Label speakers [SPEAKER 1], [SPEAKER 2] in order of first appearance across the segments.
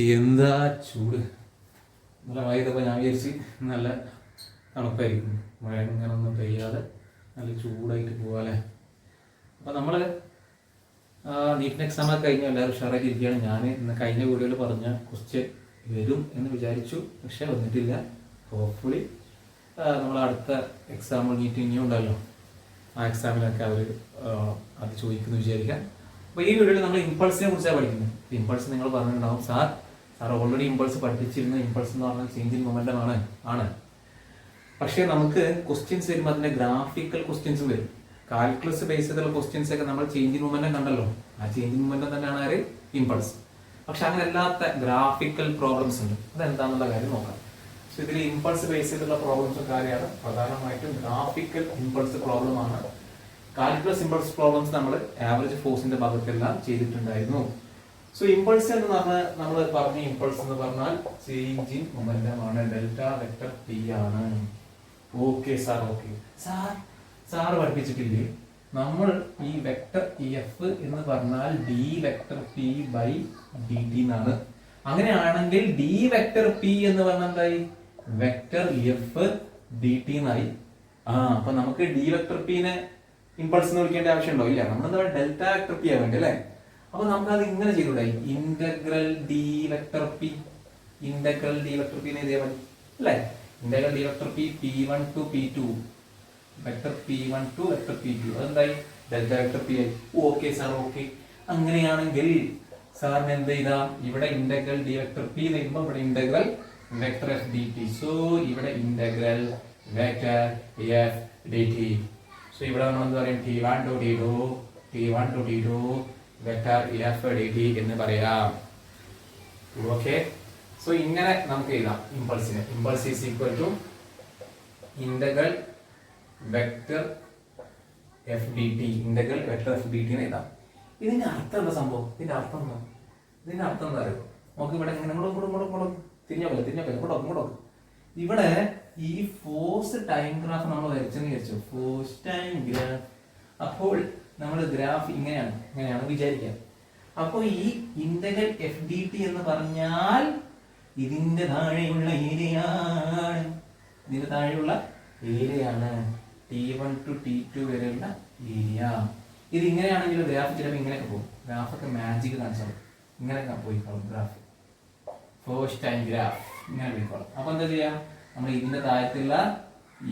[SPEAKER 1] എന്താ ചൂട്. നല്ല മഴ ചെയ്തപ്പോൾ ഞാൻ വിചാരിച്ച് നല്ല തണുപ്പായിരിക്കും, മഴ ഇങ്ങനെ ഒന്നും പെയ്യാതെ നല്ല ചൂടായിട്ട് പോകാല്ലേ. അപ്പോൾ നമ്മൾ നീറ്റിന് എക്സാമൊക്കെ കഴിഞ്ഞ് എല്ലാവരും ഉഷാറായിട്ട് ഇരിക്കുകയാണ്. ഞാൻ ഇന്ന് കഴിഞ്ഞ വീഡിയോയിൽ പറഞ്ഞ ക്വസ്റ്റ്യൻ വരും എന്ന് വിചാരിച്ചു, പക്ഷേ വന്നിട്ടില്ല. ഹോപ്പ്ഫുള്ളി നമ്മൾ അടുത്ത എക്സാം നീറ്റ് ഇനിയും ഉണ്ടല്ലോ, ആ എക്സാമിലൊക്കെ അവർ അത് ചോദിക്കുന്നു വിചാരിക്കാം. അപ്പോൾ ഈ വീഡിയോയിൽ നമ്മൾ ഇമ്പൾസിനെ കുറിച്ചാണ് പഠിക്കുന്നത്. ഇമ്പൾസ് നിങ്ങൾ പറഞ്ഞിട്ടുണ്ടാവും, സാർ ഓൾറെഡി ഇമ്പൾസ് പഠിപ്പിച്ചിരുന്ന ഇമ്പൾസ് എന്ന് പറഞ്ഞാൽ ചേഞ്ച് ഇൻ മൊമെന്റം ആണ്. പക്ഷേ നമുക്ക് ക്വസ്റ്റ്യൻസ് വരുമ്പോൾ അതിൻ്റെ ഗ്രാഫിക്കൽ ക്വസ്റ്റ്യൻസും വരും. കാൽക്കുലസ് ബേസ് ചെയ്തുള്ള ക്വസ്റ്റ്യൻസ് ഒക്കെ നമ്മൾ ചേഞ്ച് ഇൻ മൊമെന്റം കണ്ടല്ലോ, ആ ചേഞ്ച് ഇൻ മൊമെന്റം തന്നെയാണ് ആര് ഇമ്പൾസ്. പക്ഷെ അങ്ങനെ അല്ലാത്ത ഗ്രാഫിക്കൽ പ്രോബ്ലംസ് ഉണ്ട്, അതെന്താണെന്നുള്ള കാര്യം നോക്കാം. സോ ഇതിൽ ഇമ്പൾസ് ബേസ് ചെയ്തുള്ള പ്രോബ്ലംസും കാര്യമാണ് പ്രധാനമായിട്ടും ഗ്രാഫിക്കൽ ഇമ്പൾസ് പ്രോബ്ലം ആണ്. കാൽക്കുലസ് ഇമ്പൾസ് പ്രോബ്ലംസ് നമ്മൾ ആവറേജ് ഫോഴ്സിന്റെ ഭാഗത്തെല്ലാം ചെയ്തിട്ടുണ്ടായിരുന്നു. സോ ഇമ്പൾസ് എന്ന് പറഞ്ഞാൽ നമ്മൾ പറഞ്ഞ ഇമ്പൾസ് എന്ന് പറഞ്ഞാൽ ചേഞ്ച് ഇൻ മൊമെന്റം ആണ്, ഡെൽറ്റ വെക്ടർ ടി ആണ്. ഓക്കെ സാർ, ഓക്കെ സാർ പഠിപ്പിച്ചിട്ടില്ലേ, നമ്മൾ ഈ വെക്ടർ എഫ് എന്ന് പറഞ്ഞാൽ D vector P by D T എന്നാണ്. അങ്ങനെയാണെങ്കിൽ ഡി വെക്ടർ പി എന്ന് പറഞ്ഞാൽ എന്തായി, വെക്ടർ എഫ് ഡി ടി എന്നായി. അപ്പൊ നമുക്ക് ഡി വെക്ടർ പിനെ ഇമ്പൾസ് എന്ന് വിളിക്കേണ്ട ആവശ്യമുണ്ടോ? ഇല്ല, നമ്മളെന്താ ഡെൽറ്റ വെക്ടർ പി ആവേണ്ടി അല്ലേ. അപ്പൊ നമുക്ക് അത് ഇങ്ങനെ ചെയ്തുകൂടായി, integral D vector P, integral D vector P എഴുതിയാൽ മതി അല്ലേ. Integral D vector P P1 to P2 vector P1 to vector P2 അതെന്തായി, ഡെൽറ്റ വെക്ടർ പി ആയി. Okay sir, okay. അങ്ങനെയാണെങ്കിൽ സാറിന് എന്ത് ചെയ്താം, ഇവിടെ ഇന്റഗ്രൽ ഡി വെക്ടർ പി എന്ന് പറയുമ്പോൾ ഇവിടെ integral vector F D T. So ഇവിടെ integral vector F D T. So ഇവിടെ നമ്മൾ എന്ത് പറയും, T1 to T2 vector F D T എന്ന് പറയാം. ഓക്കെ. സോ ഇങ്ങനെ നമുക്ക് എഴുതാം ഇമ്പൾസിനെ. Impulse is equal to integral vector F D T, integral vector F D T എന്ന് എഴുതാം. ഇതിന്റെ അർത്ഥം എന്താ സംഭവം, ഇതിന്റെ അർത്ഥം എന്താ അറിയോ? നമുക്ക് ഇവിടെ ഇങ്ങനെ തിരിഞ്ഞോക്കല്ലേ. ഇവിടെ ഈ ഫോഴ്സ് ടൈം ഗ്രാഫ് നമ്മൾ വരച്ചെന്ന് വിചാരിച്ചു, ഫോഴ്സ് ടൈം ഗ്രാഫ്. അപ്പോൾ നമ്മൾ ഗ്രാഫ് ഇങ്ങനെയാണ് വിചാരിക്കുക. അപ്പോൾ ഈ ഇന്റഗ്രൽ എഫ് ഡി ടി എന്ന് പറഞ്ഞാൽ ഇതിന്റെ താഴെയുള്ള ഏരിയയാണ്, T1 to T2 വരെയുള്ള ഏരിയ. ഇത് ഇങ്ങനെയാണെങ്കിൽ ഗ്രാഫ് ചിലപ്പോൾ ഇങ്ങനെയൊക്കെ പോകും. ഗ്രാഫൊക്കെ മാജിക് കാണിച്ചാൽ ഇങ്ങനെയൊക്കെ പോയിക്കോളും ഗ്രാഫ്. ഫോഴ്സ് ടൈം ഗ്രാഫ് ഇങ്ങനെ പോയിക്കോളും. അപ്പൊ എന്താ ചെയ്യാം, നമ്മൾ ഇതിന്റെ താഴത്തുള്ള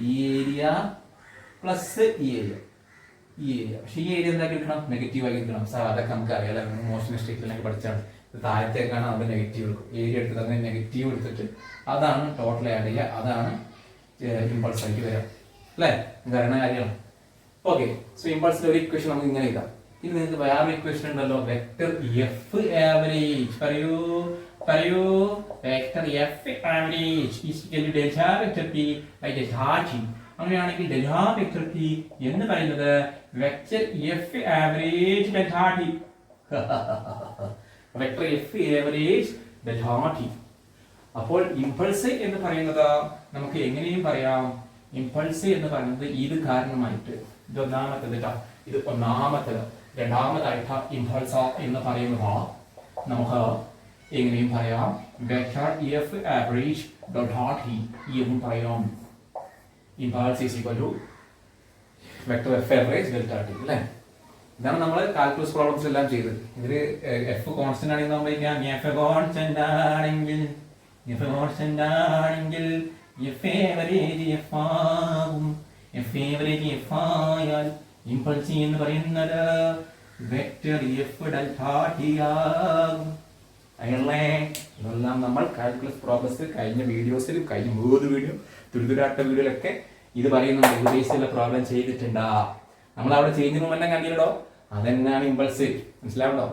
[SPEAKER 1] ഈ ഏരിയ പ്ലസ് ഈ ഏരിയ. പക്ഷെ ഈ ഏരിയ എന്താക്കി എടുക്കണം, നെഗറ്റീവ് ആക്കി എടുക്കണം. സാർ അതൊക്കെ നമുക്ക് അറിയാലോ, മോഷൻ സ്റ്റേറ്റിലൊക്കെ പഠിച്ചാണ്. താഴത്തേക്കാണ് നമ്മൾ നെഗറ്റീവ് എടുക്കും, ഏരിയ എടുത്തിട്ട് അതിന് നെഗറ്റീവ് എടുത്തിട്ട് അതാണ് ടോട്ടൽ ആഡ് ചെയ്യുക, അതാണ് ഇമ്പൾസ് ആയിട്ട് വരാം അല്ലേ. ഘടന കാര്യമാണ്. ഓക്കെ. സോ ഇമ്പൾസിന്റെ ഒരു ഇക്വേഷൻ നമുക്ക് ഇങ്ങനെ എഴുതാം. ഇനി നിങ്ങൾക്ക് വേറൊരു ഇക്വേഷൻ ഉണ്ടല്ലോ, വെക്ടർ എഫ് ആവറേജ്. പറയൂ vector F average is equal to delta vector P by delta T. അങ്ങനെയാണെങ്കിൽ ഡെൽറ്റ വെക്ടർ പി എന്ന് പറയുന്നത് vector F average delta T. Vector F average delta T. അപ്പോൾ ഇമ്പൾസ് എന്ന് പറയുന്നത് നമുക്ക് എങ്ങനെയും പറയാം, ഇമ്പൾസ് എന്ന് പറയുന്നത് ഇത് കാരണമായിട്ട്, ഇത് ഒന്നാമത്തേത്. രണ്ടാമതായിട്ട് ഇമ്പൾസ് എന്ന് പറയുന്നത് നമുക്ക് എങ്ങനെയും പറയാം, vector F average delta T എന്നും പറയാം. Impulse is equal to vector F average delta T അല്ലേ. ഇതാണ് നമ്മൾ കാൽക്കുലസ് പ്രോബ്ലംസ് എല്ലാം ചെയ്തത്. ഇതിൽ എഫ് കോൺസ്റ്റന്റ് ആണെങ്കിൽ നമ്മൾ എഫ് കോൺസ്റ്റന്റ് ആണെങ്കിൽ എഫ് ആവറേജ് എഫ് ആകും. എഫ് ആവറേജ് എഫ് ആയാൽ ഇമ്പൾസ് എന്ന് പറയുന്നത് വെക്ടർ എഫ് ഡെൽറ്റ ടി ആകും. അല്ലേ, ഇതെല്ലാം നമ്മൾ കാൽക്കുലസ് പ്രോബ്ലംസ് കഴിഞ്ഞ വീഡിയോസിൽ, കഴിഞ്ഞ 3 വീഡിയോ തുരുതുരാട്ട വീഡിയോയിലൊക്കെ ഇത് പറയുന്നുണ്ട്. ഇത് ബേസിലുള്ള പ്രോബ്ലം ചെയ്തിട്ടുണ്ടാ. നമ്മൾ അവിടെ ചേഞ്ച് മൊമെന്റം കണ്ടില്ലടോ, അതെന്നാണ് ഇമ്പൾസ്. മനസ്സിലാവണ്ടോ?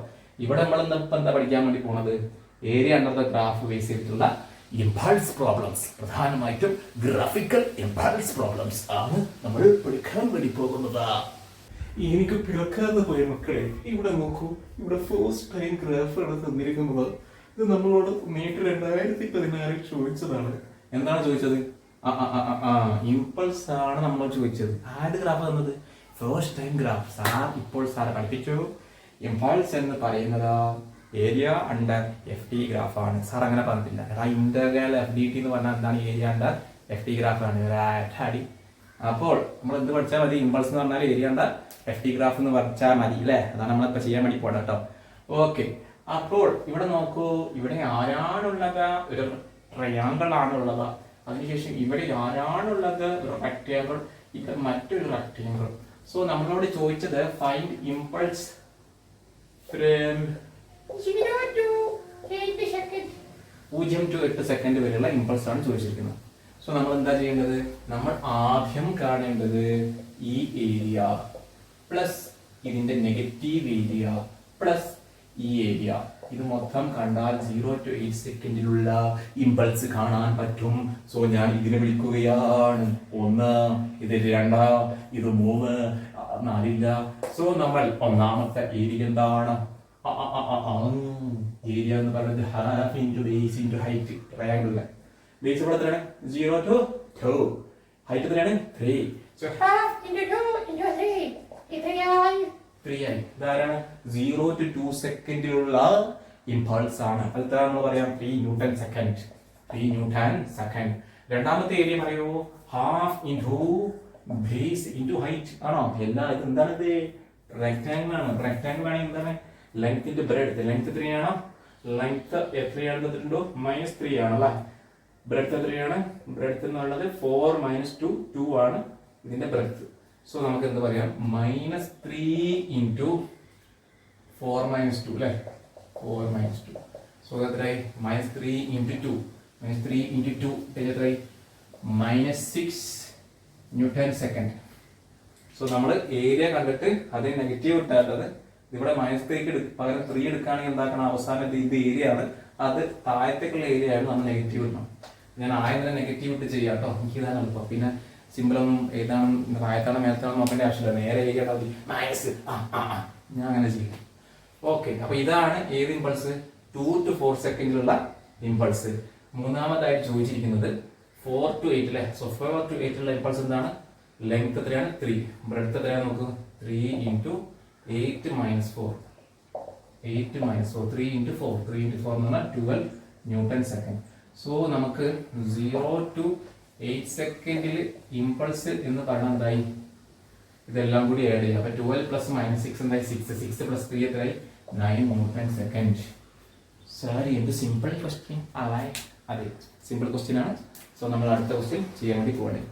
[SPEAKER 1] ഇവിടെ നമ്മൾ എന്താ പഠിക്കാൻ വേണ്ടി പോണത്, area under the graph base ചെയ്തിട്ടുള്ള ഇമ്പൾസ് പ്രോബ്ലംസ്, പ്രധാനമായിട്ടും ഗ്രാഫിക്കൽ ഇമ്പൾസ് പ്രോബ്ലംസ് ആണ് നമ്മൾ പഠിക്കാൻ വേണ്ടി പോകുന്നത്. എനിക്ക് പിറക്കാതെ പോയ മക്കളെ, ഇവിടെ നോക്കൂ, ഇവിടെ ഫോഴ്സ് ടൈം ഗ്രാഫ് ആണ് തന്നിരിക്കുന്നത്. ഇത് നമ്മളോട് നീറ്റ് 2016 ചോദിച്ചതാണ്. എന്താണ് ചോദിച്ചത്? ഇമ്പൾസ് ആണ് നമ്മൾ ചോദിച്ചത്. ആരുടെ ഗ്രാഫ് തന്നത്? Force time graph. സാർ പഠിപ്പിച്ചു. ഇമ്പൾസ് എന്ന് പറയുന്നത്
[SPEAKER 2] ഏരിയ അണ്ടർ എഫ് ടി ഗ്രാഫാണ്. സാർ അങ്ങനെ പറഞ്ഞിട്ടില്ല. എടാ ഇന്റഗ്രൽ എഫ് ഡി ടി എന്ന് പറഞ്ഞാൽ എന്താണ്? ഏരിയ അണ്ടർ എഫ് ടി ഗ്രാഫാണ്. അടി. അപ്പോൾ നമ്മൾ എന്ത് പഠിച്ചാൽ മതി? ഇമ്പൾസ് എന്ന് പറഞ്ഞാൽ area under F T graph എന്ന് പഠിച്ചാൽ മതി അല്ലേ? അതാണ് നമ്മളിപ്പോൾ ചെയ്യാൻ വേണ്ടി പോകണം കേട്ടോ. ഓക്കെ, അപ്പോൾ ഇവിടെ നോക്കൂ, ഇവിടെ ആരാണുള്ളത്? ഒരു ട്രയാങ്കിൾ ആണുള്ളത്. അതിനുശേഷം ഇവിടെ ആരാണുള്ളത്? ഒരു റെക്ടാങ്കിൾ. ഇവിടെ മറ്റൊരു റെക്ടാങ്കിൾ. സോ നമ്മളോട് ചോദിച്ചത് find impulse from 0 to 8 second വരെയുള്ള ഇമ്പൾസ് ആണ് ചോദിച്ചിരിക്കുന്നത്. സോ നമ്മൾ എന്താ ചെയ്യേണ്ടത്? നമ്മൾ ആദ്യം കാണേണ്ടത് ഈ ഏരിയ പ്ലസ് ഇതിന്റെ നെഗറ്റീവ് ഏരിയ പ്ലസ് ഈ ഏരിയ, ഇത് മൊത്തം കണ്ടാൽ 0 to 8 സെക്കൻഡിലുള്ള ഇമ്പൾസ് കാണാൻ പറ്റും. സോ ഞാൻ ഇതിനെ വിളിക്കുകയാണ് 1, ഇത് 2, ഇത് 3, 4. സോ നമ്മൾ ഒന്നാമത്തെ ഏരിയ എന്താണ്? ഏരിയ എന്ന് പറയുന്നത് half into base into height. ട്രയാങ്കിളിലെ ബേസ് ഇവിടെ എത്രയാണ്? 0 to 2. ഹൈറ്റ് എത്രയാണ്? 3. സോ ഹാഫ് ഇൻറ്റു 2 ഇൻറ്റു 3 ഇത്രയായി 3 ആയി. ഇതാരാണ്? 0 to 2 സെക്കൻഡിലുള്ള ഇമ്പൾസ് ആണ്. അത് നമ്മൾ പറയാം 3 ന്യൂട്ടൺ സെക്കൻഡ്. 3 newton second. രണ്ടാമത്തെ ഏരിയ പറയൂ. Half into base into height ആണോ? എല്ലാം ഇത് എന്താണ്? ഇത് റെക്ടാങ്കിൾ ആണ്. റെക്ടാങ്കിൾ ആണെങ്കിൽ എന്താണ്? ലെങ്ത്തിന്റെ ബ്രെഡ്ത്ത്. ലെങ്ത് 3 ആണോ? ലെങ്ത് എത്രയാണ് തന്നിട്ടുണ്ടോ? -3 ആണല്ലേ. ബ്രെഡ്ത്ത് എത്രയാണ്? ബ്രെഡ്ത്ത് എന്നുള്ളത് 4 - 2 2 ആണ് ഇതിന്റെ ബ്രെഡ്ത്ത്. സോ നമുക്ക് എന്ത് പറയാം? -3 ഇൻറ്റു 4 - 2 അല്ലേ? 4 - 2. സോ എത്രയായി? -3 ഇൻറ്റു 2. -3 ഇൻറ്റു 2 എത്രയായി? -6 ന്യൂട്ടൺ സെക്കൻഡ്. സോ നമ്മൾ ഏരിയ കണ്ടിട്ട് അത് നെഗറ്റീവ് ഇട്ടാത്തത് ഇവിടെ -3 പകരം 3 എടുക്കുകയാണെങ്കിൽ എന്താക്കണം? അവസാനം ഇത് ഏരിയ ആണ്, അത് താഴത്തേക്കുള്ള ഏരിയ ആണ്, നമ്മൾ നെഗറ്റീവ് ഇടണം. ഞാൻ ആദ്യം നെഗറ്റീവ് ഇട്ട് ചെയ്യാം കേട്ടോ. എനിക്ക് ഇതാണ് എളുപ്പം. പിന്നെ സിമ്പിളൊന്നും ഏതാണ് താഴത്താണ് മേലത്താണ് നോക്കേണ്ട ആവശ്യമില്ല. നേരെ ഏരിയ മൈനസ് ഞാൻ അങ്ങനെ ചെയ്യും. ഓക്കെ, അപ്പൊ ഇതാണ് ഏത് ഇമ്പൾസ്? 2 to 4 സെക്കൻഡിലുള്ള impulse. മൂന്നാമതായിട്ട് ചോദിച്ചിരിക്കുന്നത് 4 to 8 അല്ലേ? സോ 4 to 8 ഉള്ള ഇമ്പൾസ് എന്താണ്? ലെങ്ത് എത്രയാണ്? 3. ബ്രെഡ്ത്ത് എത്രയാണ്? നോക്കൂ. 3 ഇൻറ്റു 8 - 4. 8 - 4. 3 ഇൻറ്റു 4. 3 ഇൻറ്റു 4 എന്ന് പറഞ്ഞാൽ 12 ന്യൂട്ടൺ സെക്കൻഡ്. സോ നമുക്ക് 0 to 8 സെക്കൻഡിൽ ഇമ്പൾസ് എന്ന് പറഞ്ഞാൽ എന്തായി? ഇതെല്ലാം കൂടി ആഡ് ചെയ്യാം. അപ്പൊ 12 പ്ലസ് -6 എന്തായി? 6. 6 പ്ലസ് 3 എത്രയായി? 9 ന്യൂട്ടൺ സെക്കൻഡ്. സാറി എന്ത് സിമ്പിൾ ക്വസ്റ്റ്യൻ അല്ലേ? അതെ, സിമ്പിൾ ക്വസ്റ്റ്യൻ ആണ്. സോ നമ്മൾ അടുത്ത ക്വസ്റ്റ്യൻ ചെയ്യാൻ വേണ്ടി പോകണേ.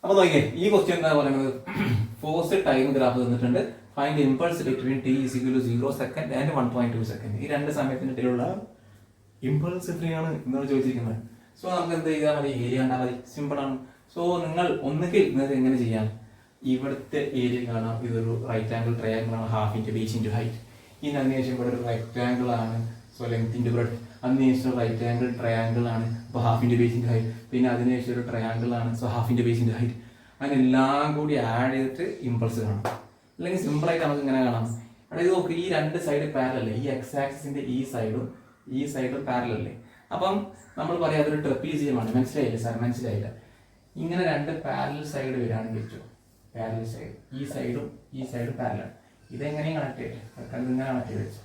[SPEAKER 2] അപ്പൊ നോക്കിയേ, ഈ ക്വസ്റ്റ്യൻ എന്താ പറയുന്നത്? ഫോഴ്സ് ടൈം ഗ്രാഫ് തന്നിട്ടുണ്ട്. Find impulse between t = 0 second and 1.2 second. ഈ രണ്ട് സമയത്തിന്റെ ഇടയിലുള്ള ഇമ്പൾസ് എത്രയാണ് എന്നാണ് ചോദിച്ചിരിക്കുന്നത്. സോ നമുക്ക് എന്ത് ചെയ്താൽ മതി? ഏരിയ കണ്ടാൽ മതി. സിമ്പിൾ ആണ്. സോ നിങ്ങൾ ഒന്നുകിൽ നിങ്ങൾക്ക് എങ്ങനെ ചെയ്യാം? ഇവിടുത്തെ ഏരിയ കാണാം. ഇതൊരു റൈറ്റ് ആംഗിൾ ട്രയാംഗിൾ ആണ്. Half into base into height. ഇനി അതിനുശേഷം ഇവിടെ ഒരു റെക്ടാംഗിൾ ആണ്. So length into breadth. അതിനുശേഷം റൈറ്റ് ആംഗിൾ ട്രയാംഗിൾ ആണ്. അപ്പോൾ half into base into height. പിന്നെ അതിനുശേഷം ഒരു ട്രയാംഗിൾ ആണ്. So half into base into height. അതിനെല്ലാം കൂടി ആഡ് ചെയ്തിട്ട് ഇമ്പൾസ് കാണാം. അല്ലെങ്കിൽ സിമ്പിളായിട്ട് നമുക്ക് ഇങ്ങനെ കാണാം. അതായത് നോക്ക്, ഈ രണ്ട് സൈഡ് പാരലല്ലേ? ഈ എക്സ് ആക്സിന്റെ ഈ സൈഡും പാരലല്ലേ? അപ്പം നമ്മൾ പറയാം അതൊരു ട്രപ്പീസിയമാണ്. മനസ്സിലായില്ലേ സാർ? മനസ്സിലായില്ല. ഇങ്ങനെ രണ്ട് പാരലൽ സൈഡ് വരികയാണെങ്കിൽ വെച്ചു, പാരലൽ സൈഡ് ഈ സൈഡും പാരലൽ. ഇതെങ്ങനെയും കണക്ട് ചെയ്തു, ഇങ്ങനെ കണക്ട് ചെയ്ത് വെച്ചു,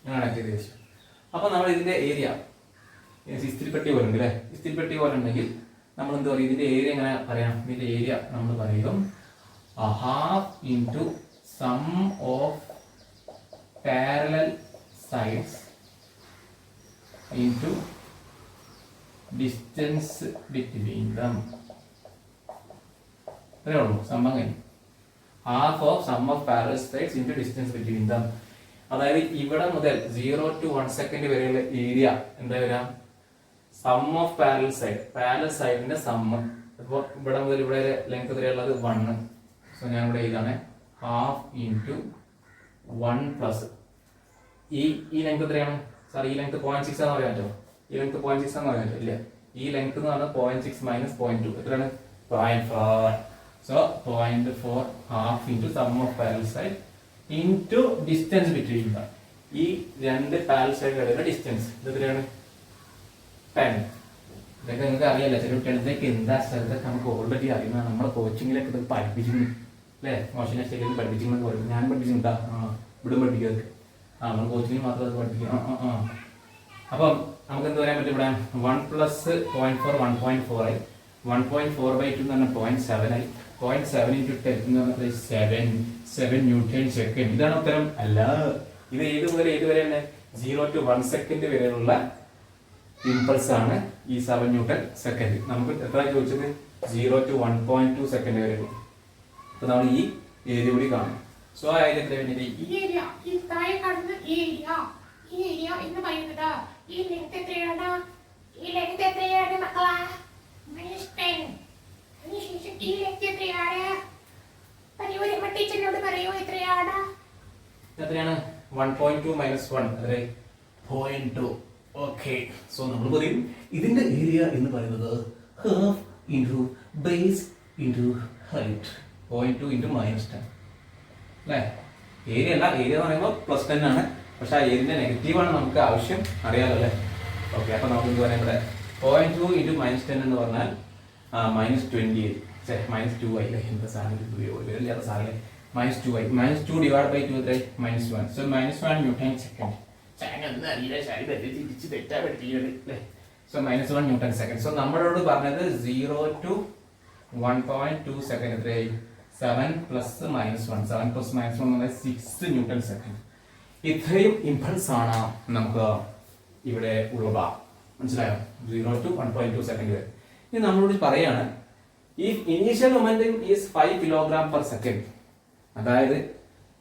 [SPEAKER 2] ഇങ്ങനെ കണക്ട് ചെയ്ത് വെച്ചു. അപ്പൊ നമ്മൾ ഇതിന്റെ ഏരിയ ഇസ്തിരിപ്പെട്ടി പോലെ ഉണ്ട് അല്ലേ? ഇസ്തിരിപ്പെട്ടി പോലെ ഉണ്ടെങ്കിൽ നമ്മൾ എന്ത് പറയും? ഇതിന്റെ ഏരിയ എങ്ങനെ പറയാം? ഇതിന്റെ ഏരിയ നമ്മൾ പറയും half into sum of parallel sides into distance between them. അത്രേ ഉള്ളൂ സംഭവം കഴിഞ്ഞു. Half of sum of parallel sides into distance between them. അതായത് ഇവിടെ മുതൽ 0 to 1 സെക്കൻഡ് വരെയുള്ള ഏരിയ എന്താ വരാം? സം ഓഫ് പാരലൽ സൈഡിന്റെ സമ്മ്. ഇപ്പോൾ ഇവിടെ മുതൽ ഇവിടെ ലെങ്ത് വരെയുള്ളത് 1. സോ ഞാൻ ഇവിടെ ഇതാണ് ഹാഫ് ഇൻറ്റു 1 പ്ലസ് ഈ ലെങ്ത് എത്രയാണ് സാർ? ഈ ലെങ്ത് 0.6 ആണെന്ന് പറയാൻ പറ്റുമോ? ഈ ലെങ്ത് 0.6 ആണെന്ന് പറയാൻ പറ്റും ഇല്ല. ഈ ലെങ്ത് എന്ന് പറഞ്ഞാൽ 0.6 മൈനസ് 0.2 എത്രയാണ്? 0.4. So 0.4 half into sum of parallel side into distance between them. ഈ രണ്ട് പാരലൽ സൈഡിലുള്ള ഡിസ്റ്റൻസ് ഇത് എത്രയാണ്? 10. ഇതൊക്കെ നിങ്ങൾക്ക് അറിയാലോ. ചില കുട്ടികളിലേക്ക് എന്താ സ്ഥലത്തൊക്കെ നമുക്ക് ഓൾറെഡി അറിയുന്നതാണ്. നമ്മുടെ കോച്ചിങ്ങിലൊക്കെ ഇത് പഠിപ്പിച്ചിരുന്നു.
[SPEAKER 1] അല്ലേ? മോശം സ്റ്റേജിൽ പഠിപ്പിച്ചിങ്ങനെ പറയും, ഞാൻ പഠിപ്പിച്ചിട്ടാ ഇവിടെ പഠിപ്പിക്കുക. നമ്മൾ കോച്ചിങ്ങിന് മാത്രം അത് പഠിപ്പിക്കുക. അപ്പം നമുക്ക് എന്ത് പറയാൻ പറ്റും ഇവിടെ? 1 + 0.4 1.4 ആയി. 1.4/2 എന്ന് പറഞ്ഞാൽ 0.7 ആയി. 0.7 × 10 എന്ന് പറഞ്ഞാൽ 7 ന്യൂട്ടൺ സെക്കൻഡ്. ഇതാണ് ഉത്തരം. അല്ല, ഇത് ഏത് മുതൽ ഏത് വരെയാണ്? 0 to 1 സെക്കൻഡ് വരെയുള്ള ഇമ്പൾസ് ആണ് ഈ 7 ന്യൂട്ടൺ സെക്കൻഡ്. നമുക്ക് എത്ര ചോദിച്ചത്? 0 to 1.2 സെക്കൻഡ് വരെ. അപ്പൊ നമ്മൾ ഈ ഏരിയ കൂടി കാണും. സോ ആ ഏരിയ എത്ര വേണ്ടി?
[SPEAKER 3] ഈ ഏരിയ, ഈ താഴെ കാണുന്ന ഈ ഏരിയ എന്ന് പറയുന്നത് ഈ ലെങ്ത് എത്രയാണ്? ഈ ലെങ്ത് എത്രയാണ് മക്കളാ? -10. അതിനുശേഷം ഈ ലെങ്ത് എത്രയാണ്? പരിവരുമ്പ ടീച്ചറിനോട് പറയൂ, എത്രയാണ്?
[SPEAKER 1] എത്രയാണ്? 1.2 - 1 അതെ 0.2. ഓക്കെ. സോ നമ്മൾ പറയും ഇതിന്റെ ഏരിയ എന്ന് പറയുന്നത് half into base into height. 0.2 × -10 അല്ലേ? ഏരിയ അല്ല, ഏരിയ എന്ന് പറയുമ്പോൾ +10 ആണ്. പക്ഷെ ആ ഏരിയന്റെ നെഗറ്റീവാണ് നമുക്ക് ആവശ്യം, അറിയാലോ അല്ലേ? ഓക്കെ. അപ്പൊ നമുക്ക് എന്ത് പറയാം ഇവിടെ? 0.2 × -10 എന്ന് പറഞ്ഞാൽ -20 -2 ആയി. എന്താ സാധനം വരില്ലാത്ത സാധനം. -2 ആയി. -2 / 2 എത്ര? -1. So -1 newton second. So -1 newton second. So നമ്മളോട് പറഞ്ഞത് 0 to 1.2 സെക്കൻഡ് എത്രയായി? 7 + -1. 7 + -1 6 ന്യൂട്ടൺ സെക്കൻഡ്. ഇത്രയും ഇമ്പൾസ് ആണ് നമുക്ക് ഇവിടെ ഉള്ളവ. മനസ്സിലായോ? 0 to 1.2 സെക്കൻഡ് വരെ. ഇനി നമ്മളോട് പറയാണ് if initial momentum is 5 kg/s. അതായത്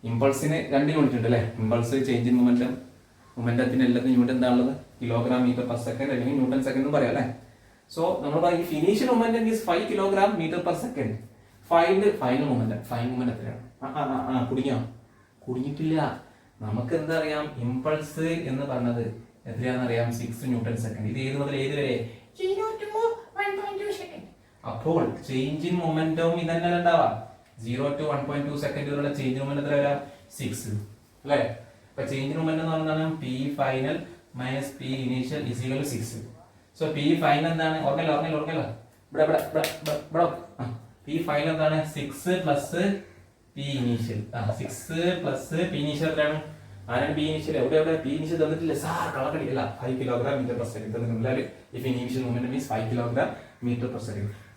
[SPEAKER 1] ഇമ്പൾസിന് 2 യൂണിറ്റ് ഉണ്ട് അല്ലേ? ഇമ്പൾസ്, ചേഞ്ച് ഇൻ മൊമെന്റം, മൊമെന്റത്തിന് എല്ലാത്തിനും യൂണിറ്റ് എന്താണുള്ളത്? kg/s അല്ലെങ്കിൽ ന്യൂട്ടൺ സെക്കൻഡ് എന്ന് പറയാം അല്ലേ? സോ നമ്മൾ പറയും if initial momentum is 5 kg/s. Final momentum എത്രയാണ്? കുടുങ്ങിയിട്ടില്ല. നമുക്ക് എന്താ അറിയാം? ഇമ്പൾസ് എന്ന് പറഞ്ഞത് എത്രയാണെന്ന് അറിയാം? 6 ന്യൂട്ടൺ സെക്കൻഡ്. ഇത് ഏത് മുതൽ ഏത് വരെ?
[SPEAKER 3] 0 to 1.2 സെക്കൻഡ്.
[SPEAKER 1] അപ്പോൾ ചേഞ്ച് ഇൻ മൊമെന്റവും ഇതന്നെ ഉണ്ടാവാം. 0 to 1.2 സെക്കൻഡ് വരെയുള്ള ചേഞ്ച് മൊമെന്റ് എത്ര വരാം? 6 അല്ലേ? അപ്പൊ ചേഞ്ച് ഇൻ മൊമെന്റ് എന്ന് പറഞ്ഞാൽ P final - P initial = 6. So P final എന്താണ്? ഓർമ്മല്ല. P ഫൈനൽ എന്താണ്? 6 + P ഇനീഷ്യൽ. 6 + P ഇനീഷ്യൽ എത്രയാണ്? ആരാണ് P ഇനീഷ്യൽ? എവിടെ P ഇനീഷ്യൽ തന്നിട്ടില്ല സാർ, കളക്കടില്ല. 5 kg/s തന്നിട്ടുണ്ടെങ്കിൽ if initial momentum is 5 kg/s.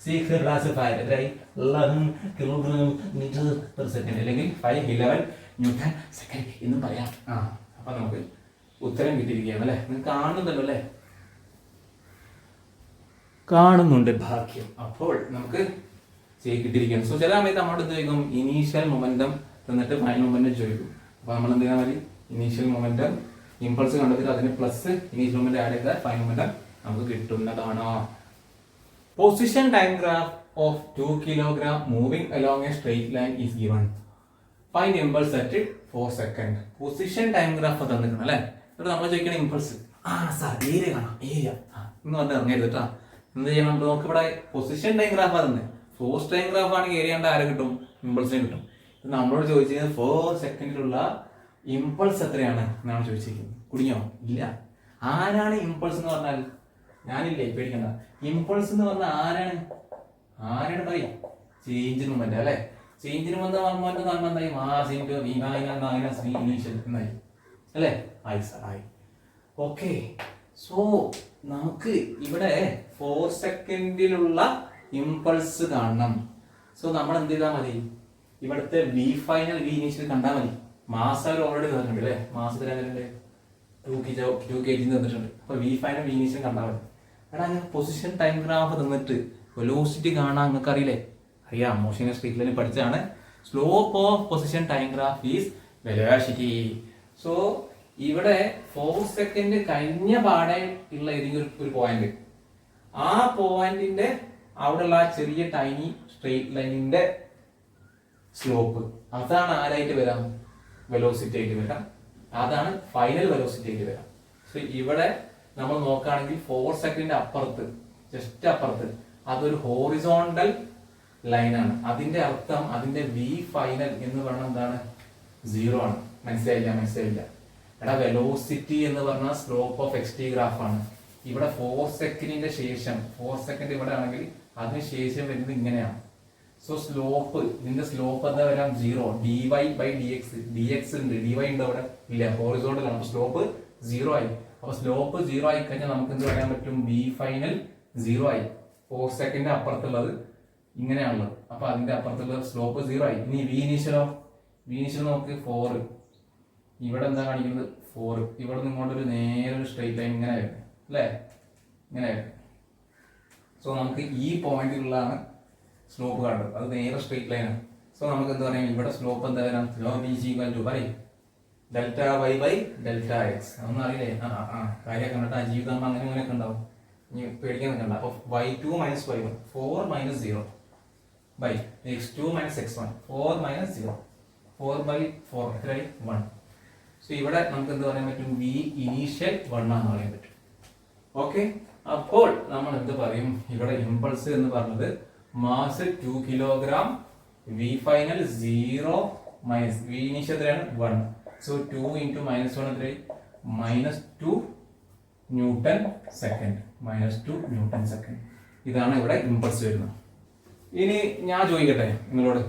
[SPEAKER 1] See here classified എത്രയായി? 11 kg/s അല്ലെങ്കിൽ 11 ന്യൂട്ടൺ സെക്കൻഡ് എന്ന് പറയാം. അപ്പൊ നമുക്ക് ഉത്തരം കിട്ടിയിരിക്കുകയാണ് അല്ലേ? നിങ്ങൾ കാണുന്നുണ്ടല്ലോ അല്ലേ? കാണുന്നുണ്ട്, ഭാഗ്യം. അപ്പോൾ നമുക്ക് കിട്ടിയിരിക്കുകയാണ്. സോ ചില സമയത്ത് നമ്മളോട് എന്ത് ചോദിക്കും? ഇനീഷ്യൽ മൊമെന്റം തന്നിട്ട് ഫൈനൽ മൊമെന്റം ചോദിക്കും. അപ്പൊ നമ്മൾ എന്ത് ചെയ്യാൻ മതി? ഇനീഷ്യൽ മൊമെന്റം ഇമ്പൾസ് കണ്ടെത്തിയിട്ട് അതിന് പ്ലസ് ഇനീഷ്യൽ മൊമെന്റ് ആഡ് ചെയ്താൽ ഫൈനൽ മൊമെന്റം നമുക്ക് കിട്ടുന്നതാണ്. Position time graph of 2 kg moving along A straight line is given. Find impulse at 4 second. Position time graph തന്നിട്ടുണ്ട് അല്ലേ? എന്നിട്ട് നമ്മൾ ചോദിക്കണ ഇമ്പൾസ് സാർ ഏരിയ കാണാം, ഏരിയ എന്ന് പറഞ്ഞ് ഇറങ്ങരുത് കേട്ടോ. എന്ത് ചെയ്യണം? നമുക്ക് ഇവിടെ പൊസിഷൻ ടൈം ഗ്രാഫ് തന്നെ. ഫോഴ്സ് ടൈം ഗ്രാഫ് ആണെങ്കിൽ ഏരിയ കണ്ട ആരെ കിട്ടും? ഇമ്പൾസിനെ കിട്ടും. നമ്മളോട് ചോദിച്ചത് 4 സെക്കൻഡിലുള്ള ഇമ്പൾസ് എത്രയാണ് എന്നാണ് ചോദിച്ചിരിക്കുന്നത്. കുടുങ്ങിയോ? ഇല്ല. ആരാണ് ഇമ്പൾസ് എന്ന് പറഞ്ഞാൽ? ഞാനില്ലേ, പേടിക്കണ്ട. ഇമ്പൾസ് എന്ന് പറഞ്ഞാൽ ആരാണ് പറയും? ചേഞ്ച് ഇൻ മൊമെന്റ് അല്ലെ? ചേഞ്ച് ഇൻ മൊമെന്റ് എന്തായി? Mass into v - v initial എന്നായി അല്ലേ? ആയി. ഓക്കെ. സോ നമുക്ക് ഇവിടെ 4 സെക്കൻഡിലുള്ള ഇമ്പൾസ് കാണണം. സോ നമ്മൾ എന്ത് ചെയ്താൽ മതി? ഇവിടുത്തെ v ഫൈനൽ v ഇനീഷ്യൽ കണ്ടാൽ മതി. മാസ് അവർ ഓൾറെഡി തന്നിട്ടുണ്ട് അല്ലേ? മാസ് തരാനുണ്ട് 2 kg തന്നിട്ടുണ്ട്. അപ്പൊ v ഫൈനൽ v ഇനീഷ്യൽ കണ്ടാൽ മതി. എടാ പൊസിഷൻ ടൈം ഗ്രാഫ് തന്നിട്ട് വെലോസിറ്റി കാണാൻ നിങ്ങൾക്ക് അറിയില്ലേ? അറിയാം, മോഷൻ സ്ട്രീറ്റ് ലൈനിൽ പഠിച്ചാണ്. Slope of position time graph is velocity. So ഇവിടെ 4 സെക്കൻഡ് കഴിഞ്ഞ പാടെ ഉള്ള ഏതെങ്കിലും ഒരു പോയിന്റ്, ആ പോയിന്റിന്റെ അവിടെയുള്ള ആ ചെറിയ ടൈനി സ്ട്രെയിറ്റ് ലൈനിന്റെ സ്ലോപ്പ്, അതാണ് ആരായിട്ട് വരാം? വെലോസിറ്റി ആയിട്ട് വരാം. അതാണ് ഫൈനൽ വെലോസിറ്റി ആയിട്ട് വരാം. സോ ഇവിടെ നമ്മൾ നോക്കുകയാണെങ്കിൽ 4 സെക്കൻഡ് അപ്പുറത്ത്, ജസ്റ്റ് അപ്പുറത്ത് അതൊരു ഹോറിസോണ്ടൽ ലൈനാണ്. അതിന്റെ അർത്ഥം അതിന്റെ v ഫൈനൽ എന്ന് പറഞ്ഞാൽ എന്താണ്? 0 ആണ്. മനസ്സിലായില്ല. എടാ വെലോസിറ്റി എന്ന് പറഞ്ഞാൽ സ്ലോപ്പ് ഓഫ് xt ഗ്രാഫ് ആണ്. ഇവിടെ 4 സെക്കൻഡിന്റെ ശേഷം 4 സെക്കൻഡ് ഇവിടെ ആണെങ്കിൽ അതിനുശേഷം വരുന്നത് ഇങ്ങനെയാണ്.
[SPEAKER 2] സോ സ്ലോപ്പ്, ഇതിന്റെ സ്ലോപ്പ് എന്താ വരാം? 0. dx ഉണ്ട്, dy ഉണ്ട് അവിടെ ഇല്ല, ഹോറിസോണ്ടൽ ആണ്. സ്ലോപ്പ് 0 ആയി. അപ്പൊ സ്ലോപ്പ് 0 ആയി കഴിഞ്ഞാൽ നമുക്ക് എന്ത് പറയാൻ പറ്റും? v ഫൈനൽ 0 ആയി. 4 സെക്കൻഡ് അപ്പുറത്തുള്ളത് ഇങ്ങനെയാണുള്ളത്. അപ്പൊ അതിന്റെ അപ്പുറത്തുള്ള സ്ലോപ്പ് 0 ആയി. ഇനി v ഇനീഷ്യലോ? v ഇനീഷ്യൽ നമുക്ക് 4. ഇവിടെ എന്താ കാണിക്കുന്നത്? 4. ഇവിടെ നിന്ന് ഇങ്ങോട്ടൊരു നേരെ ഒരു സ്ട്രെയിറ്റ് ലൈൻ ഇങ്ങനെ ആയിരുന്നു അല്ലേ? ഇങ്ങനെ ആയിരുന്നു. സോ നമുക്ക് ഈ പോയിന്റിലുള്ളതാണ് സ്ലോപ്പ് കാണുന്നത്. അത് നേരെ സ്ട്രെയിറ്റ് ലൈനാണ്. സോ നമുക്ക് എന്താ പറയാം? ഇവിടെ സ്ലോപ്പ് എന്താ വരാം? പറയും delta y by delta x. അതൊന്നും അറിയില്ലേ? കാര്യമൊക്കെ കണ്ടിട്ട് ആ ജീവിതം അങ്ങനെ ഇങ്ങനെയൊക്കെ ഉണ്ടാവും. ഇനി പേടിക്കാൻ നിൽക്കണ്ട. അപ്പൊ y2 minus y1 4 minus 0 by x2 minus x1 4 minus 0 4 by 4 എത്രയായി? 1. സോ ഇവിടെ നമുക്ക് എന്ത് പറയാൻ പറ്റും? v ഇനീഷ്യൽ 1 ആണെന്ന് പറയാൻ പറ്റും. ഓക്കെ, അപ്പോൾ നമ്മൾ എന്ത് പറയും? ഇവിടെ ഇമ്പൾസ് എന്ന് പറഞ്ഞത് mass 2 kilogram, v final 0 minus v initial എത്രയാണ്? 1. സോ 2 ഇൻറ്റു മൈനസ് 1 എത്രയായി? -2 ന്യൂട്ടൺ സെക്കൻഡ്. -2 newton second. ഇതാണ് ഇവിടെ ഇമ്പൾസ് വരുന്നത്. ഇനി ഞാൻ ചോദിക്കട്ടെ നിങ്ങളോട്,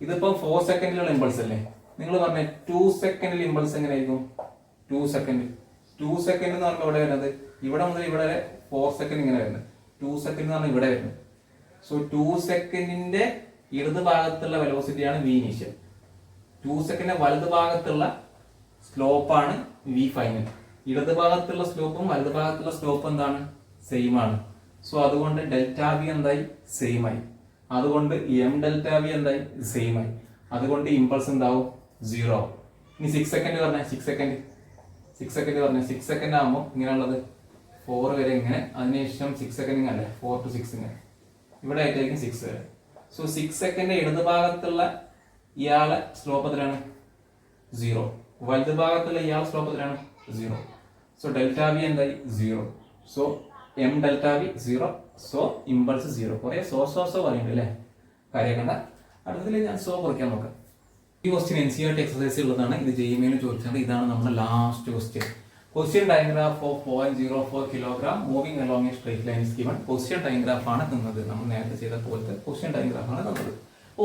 [SPEAKER 2] ഇതിപ്പോ 4 സെക്കൻഡിലുള്ള ഇമ്പൾസ് അല്ലേ? നിങ്ങൾ പറഞ്ഞ 2 സെക്കൻഡിൽ ഇമ്പൾസ് എങ്ങനെയായിരിക്കും? 2 സെക്കൻഡ് എന്ന് പറഞ്ഞാൽ ഇവിടെ വരുന്നത് ഇവിടെ മുതൽ ഇവിടെ വരെ 4 സെക്കൻഡ് ഇങ്ങനെ വരുന്നത്. 2 സെക്കൻഡ് എന്ന് പറഞ്ഞാൽ ഇവിടെ വരുന്നത്. സോ 2 സെക്കൻഡിന്റെ ഇടത് ഭാഗത്തുള്ള വെലോസിറ്റിയാണ് v ഇനീഷ്യൽ. 2 സെക്കൻഡിന്റെ വലത് ഭാഗത്തുള്ള സ്ലോപ്പാണ് v ഫൈനൽ. ഇടത് ഭാഗത്തുള്ള സ്ലോപ്പും വലത് ഭാഗത്തുള്ള സ്ലോപ്പും എന്താണ്? സെയിം ആണ്. സോ അതുകൊണ്ട് ഡെൽറ്റ വി എന്തായി? സെയിം ആയി. അതുകൊണ്ട് എം ഡെൽറ്റ വി എന്തായി? സെയിം ആയി. അതുകൊണ്ട് ഇമ്പൾസ് എന്താവും? 0 ആവും. ഇനി 6 സെക്കൻഡ് പറഞ്ഞ 6 സെക്കൻഡ് ആകുമ്പോൾ ഇങ്ങനെയുള്ളത് 4 വരെ ഇങ്ങനെ, അതിനുശേഷം 6 സെക്കൻഡ് ഇങ്ങനെ 4 to 6 ഇങ്ങനെ ഇവിടെ ആയിട്ടായിരിക്കും 6 വരെ. സോ 6 സെക്കൻഡ് ഇടത് ഭാഗത്തുള്ള ഇയാളെ സ്ലോപ്പ് എത്രയാണ്? 0. വലത് ഭാഗത്തുള്ള ഇയാളെ സ്ലോപ്പ് എത്രയാണ്? 0. സോ ഡെൽറ്റ വി എന്തായി? 0. So m delta v 0. So impulse 0. കുറെ സോ പറയുന്നുണ്ട് അല്ലേ? കാര്യം കണ്ട. അടുത്തതിൽ ഞാൻ സോ കുറയ്ക്കാൻ നോക്കാം. ഈ ക്വസ്റ്റ്യൻ NCERT എക്സസൈസ് ഉള്ളതാണ്. ഇത് JEE ചോദിച്ചാൽ ഇതാണ് നമ്മുടെ last question. Position diagraph of 0.04 kilogram moving along a straight line is given. Position diagraph ആണ് തന്നത്. നമ്മൾ നേരത്തെ ചെയ്ത പോലത്തെ position diagraph ആണ് തന്നത്.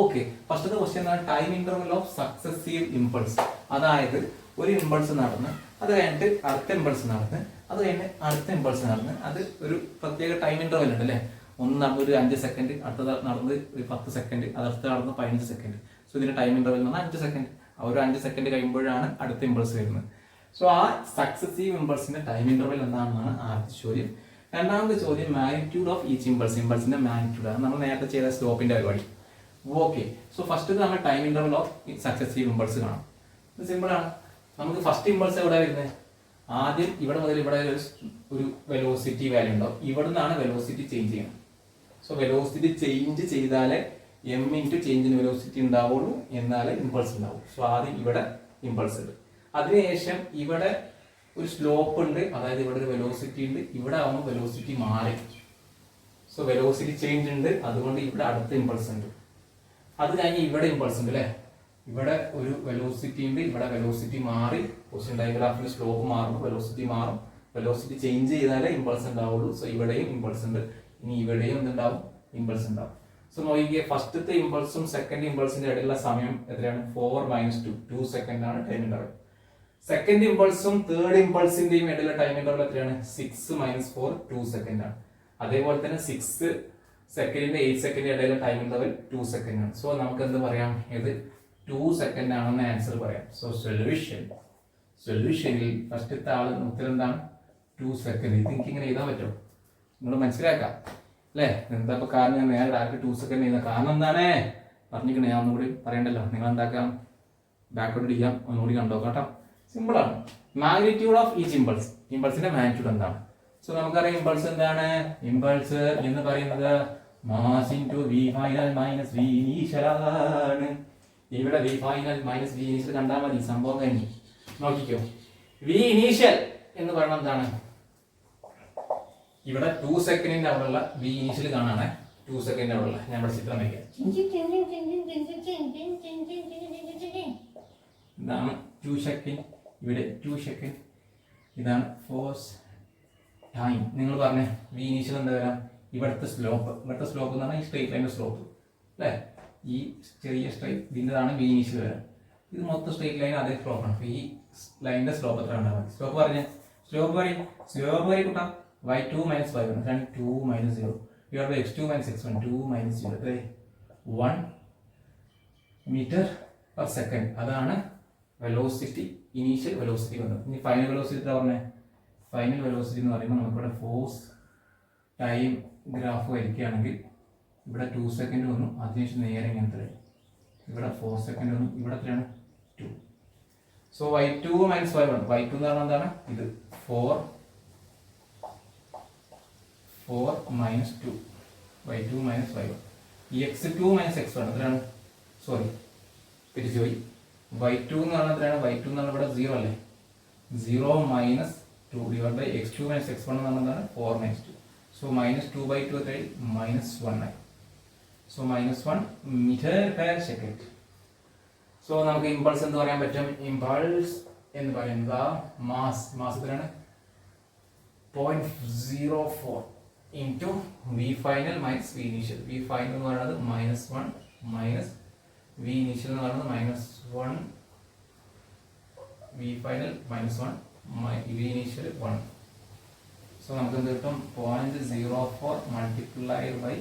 [SPEAKER 2] ഓക്കെ, ഫസ്റ്റത്തെ ക്വസ്റ്റ്യൻ ആണ് time interval of successive impulse. അതായത് ഒരു ഇമ്പൾസ് നടന്ന് അത് കഴിഞ്ഞിട്ട് അടുത്ത ഇമ്പൾസ് നടന്ന് അത് കഴിഞ്ഞ് അടുത്ത ഇമ്പൾസ് നടന്ന് അത് ഒരു പ്രത്യേക ടൈം ഇന്റർവൽ ഉണ്ട് അല്ലേ? ഒന്ന് നടന്ന് ഒരു 5 സെക്കൻഡ്, അടുത്തത് നടന്നത് ഒരു 10 സെക്കൻഡ്, അടുത്ത നടന്ന് 15 സെക്കൻഡ്. സോ ഇതിന്റെ ടൈം ഇന്റർവൽ എന്ന് പറഞ്ഞാൽ 5 സെക്കൻഡ്. ആ ഒരു 5 സെക്കൻഡ് കഴിയുമ്പോഴാണ് അടുത്ത ഇമ്പൾസ് വരുന്നത്. സോ ആ സക്സസീവ് ഇമ്പൾസിന്റെ ടൈം ഇന്റർവൽ എന്താണെന്നാണ് ആദ്യത്തെ ചോദ്യം. രണ്ടാമത്തെ ചോദ്യം മാഗ്നിറ്റ്യൂഡ് ഓഫ് ഈച്ച് ഇമ്പൾസ്. ഇമ്പൾസിന്റെ മാഗ്നിറ്റ്യൂഡ് ആണ് നമ്മൾ നേരത്തെ ചെയ്ത സ്ലോപ്പിന്റെ പരിപാടി. ഓക്കെ, സോ ഫസ്റ്റ് നമ്മൾ time interval of successive impulse കാണാം. ഇത് സിമ്പിൾ ആണ്. നമുക്ക് ഫസ്റ്റ് ഇമ്പൾസ് എവിടെ വരുന്നത്? ആദ്യം ഇവിടെ മുതൽ ഇവിടെ ഒരു വെലോസിറ്റി വാല്യൂ ഉണ്ടാവും. ഇവിടെ നിന്നാണ് വെലോസിറ്റി ചേഞ്ച് ചെയ്യുന്നത്. സോ വെലോസിറ്റി ചേഞ്ച് ചെയ്താലേ m into change in velocity ഉണ്ടാവുള്ളൂ, എന്നാലേ ഇമ്പൾസ് ഉണ്ടാവും. സോ ആദ്യം ഇവിടെ ഇമ്പൾസ് ഉണ്ട്. അതിനുശേഷം ഇവിടെ ഒരു സ്ലോപ്പ് ഉണ്ട്, അതായത് ഇവിടെ ഒരു വെലോസിറ്റി ഉണ്ട്. ഇവിടെ ആവുമ്പോൾ വെലോസിറ്റി മാറി. സോ വെലോസിറ്റി ചേഞ്ച് ഉണ്ട്, അതുകൊണ്ട് ഇവിടെ അടുത്ത ഇമ്പൾസ് ഉണ്ട്. അത് കഴിഞ്ഞ് ഇവിടെ ഇമ്പൾസ് ഉണ്ട് അല്ലേ? ഇവിടെ ഒരു വെലോസിറ്റി ഉണ്ട്, ഇവിടെ വെലോസിറ്റി മാറി. പൊസിഷൻ ഡയഗ്രാഫിൽ സ്ലോപ്പ് മാറുമ്പോൾ വെലോസിറ്റി മാറും. വെലോസിറ്റി ചേഞ്ച് ചെയ്താലേ ഇമ്പൾസ് ഉണ്ടാവുള്ളൂ. സോ ഇവിടെയും ഇമ്പൾസ് ഉണ്ട്. ഇനി ഇവിടെയും എന്തുണ്ടാവും? ഇമ്പൾസ് ഉണ്ടാവും. സോ നോക്കിയേ, ഫസ്റ്റത്തെ ഇമ്പൾസും സെക്കൻഡ് ഇമ്പൾസിന്റെ ഇടയിലുള്ള സമയം എത്രയാണ്? 4 - 2 സെക്കൻഡ് ആണ് ടൈം ഇന്റർവൽ. സെക്കൻഡ് ഇമ്പൾസും തേർഡ് ഇമ്പൾസിന്റെയും ഇടയിലുള്ള ടൈം ഇന്റർവൽ എത്രയാണ്? 6 - 4 2 സെക്കൻഡ് ആണ്. അതേപോലെ തന്നെ 6 സെക്കൻഡിന്റെ 8 സെക്കൻഡ് ഇടയിലുള്ള ടൈം ഇന്റർവൽ 2 സെക്കൻഡ് ആണ്. സോ നമുക്ക് എന്ത് പറയാം? ഇത് 2 സെക്കൻഡ് ആണെന്ന് ആൻസർ പറയാം. സോ സൊല്യൂഷനിൽ ഫസ്റ്റത്തെ ആള് ഉത്തരം എന്താണ്? 2 സെക്കൻഡ്. ഇത് എനിക്ക് ഇങ്ങനെ എഴുതാൻ പറ്റുമോ? നിങ്ങൾ മനസ്സിലാക്കാം അല്ലേ? എന്താ ഇപ്പൊ കാരണം? ഞാൻ നേരെ ഡയറക്റ്റ് 2 സെക്കൻഡ് എഴുതാം. കാരണം എന്താണ് പറഞ്ഞിരിക്കണേ? ഞാൻ ഒന്നുകൂടി പറയണ്ടല്ലോ. നിങ്ങൾ എന്താക്കാം? ബാക്കോട്ട് ഇരിക്കാം, ഒന്നുകൂടി കണ്ടോ കേട്ടോ. സിമ്പിൾ ആണ്. Magnitude of each impulse. ഇമ്പൾസിന്റെ മാഗ്നിറ്റ്യൂഡ് എന്താണ്? സോ നമുക്കറിയാം ഇമ്പൾസ് എന്താണ്? ഇമ്പൾസ് എന്ന് പറയുന്നത് mass into V final minus V initial ആണ്. ഇവിടെ V final minus V initial കണ്ടാൽ മതി, സംഭവം കഴിഞ്ഞു. നോക്കിക്കോ, വി ഇനീഷ്യൽ എന്ന് പറയുന്നത് എന്താണ്? ഇവിടെ 2 സെക്കൻഡിന്റെ അവിടെയുള്ള വി ഇനീഷ്യൽ കാണാണ്. 2 സെക്കൻഡിന്റെ അവിടെയുള്ള ഞാൻ ഇവിടെ ചിത്രം വയ്ക്കാം. ഇതാണ് 2 സെക്കൻഡ്, ഇവിടെ 2 സെക്കൻഡ്. ഇതാണ് ഫോഴ്സ് ടൈം. നിങ്ങൾ പറഞ്ഞേ വി ഇനീഷ്യൽ എന്താ വരാം? ഇവിടുത്തെ സ്ലോപ്പ് എന്ന് പറഞ്ഞാൽ ഈ സ്ട്രേറ്റ് ലൈൻ്റെ സ്ലോപ്പ് അല്ലേ?
[SPEAKER 1] ഈ ചെറിയ സ്ട്രൈറ്റ് ഇതിൻ്റെതാണ് വി ഇനീഷ്യൽ വരെ. ഇത് മൊത്തം സ്ട്രേറ്റ് ലൈൻ അതേ സ്ലോപ്പാണ്. അപ്പോൾ ഈ ലൈനിൻ്റെ സ്ലോപ്പ് എത്ര ഉണ്ടാവും? സ്ലോപ്പ് പറഞ്ഞ് സ്ലോപ്പ് പറയും കൂട്ടാം. y2 മൈനസ് y1 എന്താണ് 2 minus 0 divide by x2 minus x1 2 minus 0 എത്ര 1 മീറ്റർ പെർ സെക്കൻഡ്. അതാണ് വെലോസിറ്റി, ഇനീഷ്യൽ വെലോസിറ്റി വന്നത്. ഇനി ഫൈനൽ വെലോസിറ്റി എത്ര പറഞ്ഞത്? ഫൈനൽ വെലോസിറ്റി എന്ന് പറയുമ്പോൾ നമുക്കിവിടെ ഫോഴ്സ് ടൈം ഗ്രാഫ് വരയ്ക്കുകയാണെങ്കിൽ ഇവിടെ 2 സെക്കൻഡ് വന്നു, അതിനുശേഷം നേരെ ഇങ്ങനത്തെ ഇവിടെ 4 സെക്കൻഡ് വന്നു, ഇവിടെ എത്രയാണ് 2. So y2 minus y1, y2 എന്ന് പറഞ്ഞാൽ എന്താണ്? ഇത് 4 മൈനസ് 2, y2 മൈനസ് y1. ഈ x2 മൈനസ് x1 എത്രയാണ്? സോറി തിരിച്ചുപോയി. y2 എന്ന് പറഞ്ഞാൽ എത്രയാണ്? y2 എന്ന് പറഞ്ഞാൽ ഇവിടെ 0 അല്ലേ, 0 minus 2 divide by x2 minus x1 എന്ന് പറഞ്ഞാൽ 4 മൈനസ് 2. സോ മൈനസ് 2/2 എത്രയായി? മൈനസ് 1 ആയി. So minus 1 metre per second. So നമുക്ക് ഇമ്പൾസ് എന്ന് പറയാൻ പറ്റും. ഇമ്പൾസ് എന്ന് പറയുന്നത് മാസ് എത്രയാണ്? 0.04 into V final minus V initial. V final എന്ന് പറയുന്നത് -1 മൈനസ് വി ഇനീഷ്യൽ എന്ന് പറയുന്നത് -1, v final -1 v initial 1. So നമുക്ക് എന്ത് കിട്ടും? 0.04 മൾട്ടിപ്ലൈഡ് ബൈ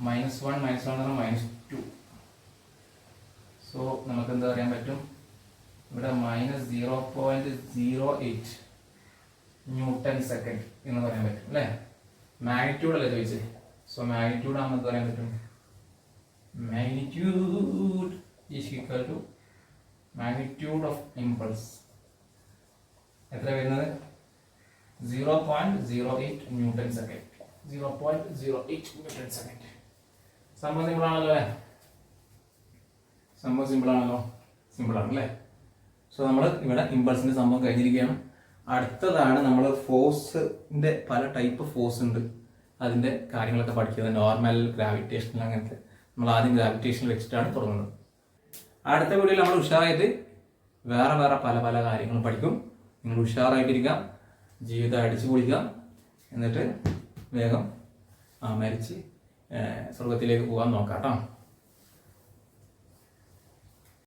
[SPEAKER 1] -1 എന്ന് പറഞ്ഞാൽ -2. സോ നമുക്ക് എന്താ പറയാൻ പറ്റും? ഇവിടെ -0.08 ന്യൂട്ടൺ സെക്കൻഡ് എന്ന് പറയാൻ പറ്റും അല്ലേ? മാഗ്നിറ്റ്യൂഡ് അല്ലേ ചോദിച്ചത്? സോ മാഗ്നിറ്റ്യൂഡ് ആകുമ്പോൾ എന്ത് പറയാൻ പറ്റും? Magnitude is equal to magnitude of impulse എത്ര വരുന്നത്? 0.08 ന്യൂട്ടൺ സെക്കൻഡ്. 0.08 newton second. സംഭവം സിമ്പിൾ ആണല്ലോ അല്ലേ? സംഭവം സിമ്പിൾ ആണല്ലോ, സിമ്പിൾ ആണല്ലേ? സോ നമ്മൾ ഇവിടെ ഇമ്പൾസിന്റെ സംഭവം കഴിഞ്ഞിരിക്കുകയാണ്. അടുത്തതാണ് നമ്മൾ ഫോഴ്സിന്റെ പല ടൈപ്പ് ഫോഴ്സ് ഉണ്ട്, അതിന്റെ കാര്യങ്ങളൊക്കെ പഠിക്കുന്നത്. നോർമൽ, ഗ്രാവിറ്റേഷണൽ, അങ്ങനത്തെ. നമ്മൾ ആദ്യം ഗ്രാവിറ്റേഷണൽ വെച്ചിട്ടാണ് തുടങ്ങുന്നത്. അടുത്ത വീഡിയോയിൽ നമ്മൾ ഉഷാറായിട്ട് വേറെ പല കാര്യങ്ങളും പഠിക്കും. നിങ്ങൾ ഉഷാറായിട്ടിരിക്കാം, ജീവിതം അടിച്ചു പൊളിക്കാം, എന്നിട്ട് വേഗം മരിച്ച് സ്വർഗത്തിലേക്ക് പോകാൻ നോക്കാം കേട്ടോ.